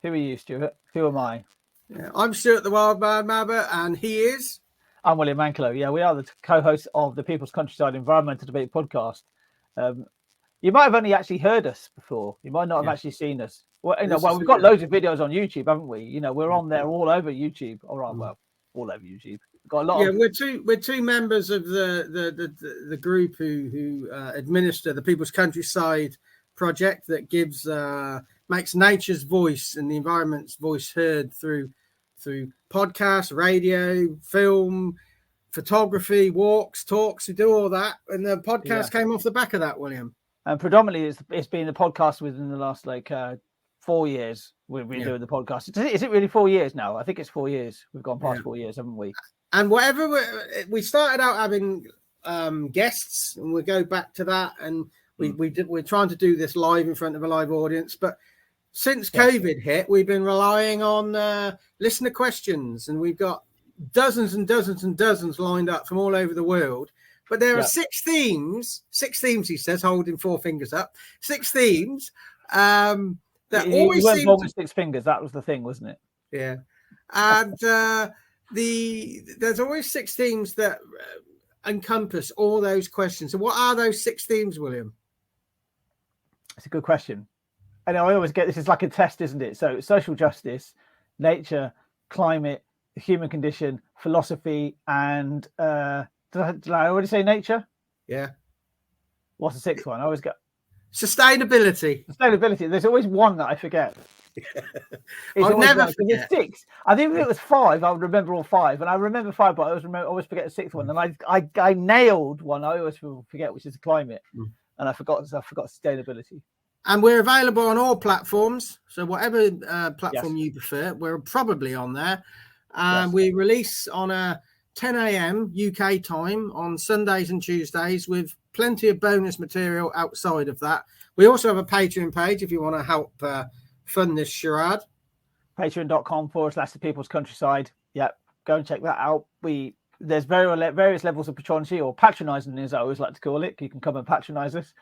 Who are you, Stuart? Who am I? Yeah, I'm Stuart the Wild Man Mabbott, and he is... I'm William Manklow. Yeah, we are the co-hosts of the People's Countryside Environmental Debate podcast. You might have only actually heard us before. You might not have actually seen us. Well, we've got loads of videos on YouTube, haven't we? We're on there all over YouTube. All over YouTube. We've got a lot. We're two members of the group who administer the People's Countryside project that makes nature's voice and the environment's voice heard through podcasts, radio, film, photography, walks, talks. We do all that, and the podcast came off the back of that, William. And predominantly, it's been the podcast within the last 4 years. We've been doing the podcast. Is it really 4 years now? I think it's 4 years. We've gone past 4 years, haven't we? And whatever we started out having guests, and we'll go back to that. And we're trying to do this live in front of a live audience. But since COVID hit, we've been relying on listener questions, and we've got dozens and dozens and dozens lined up from all over the world. But there are 6 themes, he says, holding 4 fingers up, 6 themes that always seem to... 6 fingers, that was the thing, wasn't it? Yeah. And there's always 6 themes that encompass all those questions. So what are those 6 themes, William? It's a good question. And I always get, this is like a test, isn't it? So social justice, nature, climate, the human condition, philosophy, and... Did I already say nature? Yeah. What's the 6th one? I always get sustainability. There's always one that I forget. I'll never forget. 6. I think if it was 5, I would remember all 5, and I remember 5, but I always forget the 6th one. And I nailed one. I always forget, which is the climate, and I forgot sustainability. And we're available on all platforms. So whatever platform you prefer, we're probably on there. We release on a 10 a.m. UK time on Sundays and Tuesdays, with plenty of bonus material outside of that. We also have a Patreon page if you want to help fund this charade. Patreon.com/the People's Countryside. Yep, go and check that out. There's various levels of patronage, or patronising, as I always like to call it. You can come and patronise us.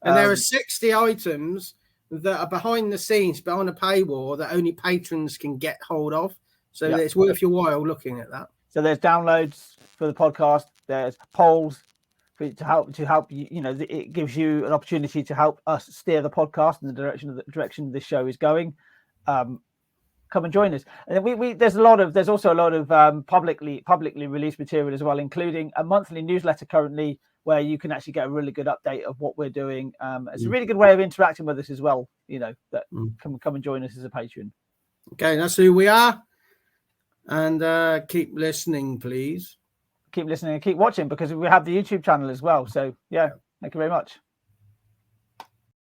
And there are 60 items that are behind the scenes, behind a paywall, that only patrons can get hold of. So it's worth your while looking at that. So there's downloads for the podcast. There's polls to help you. It gives you an opportunity to help us steer the podcast in the direction this show is going. Come and join us. And then there's also a lot of publicly released material as well, including a monthly newsletter currently, where you can actually get a really good update of what we're doing. It's a really good way of interacting with us as well. Come and join us as a patron. Okay, that's who we are. And keep listening, please. Keep listening and keep watching, because we have the YouTube channel as well. So, thank you very much.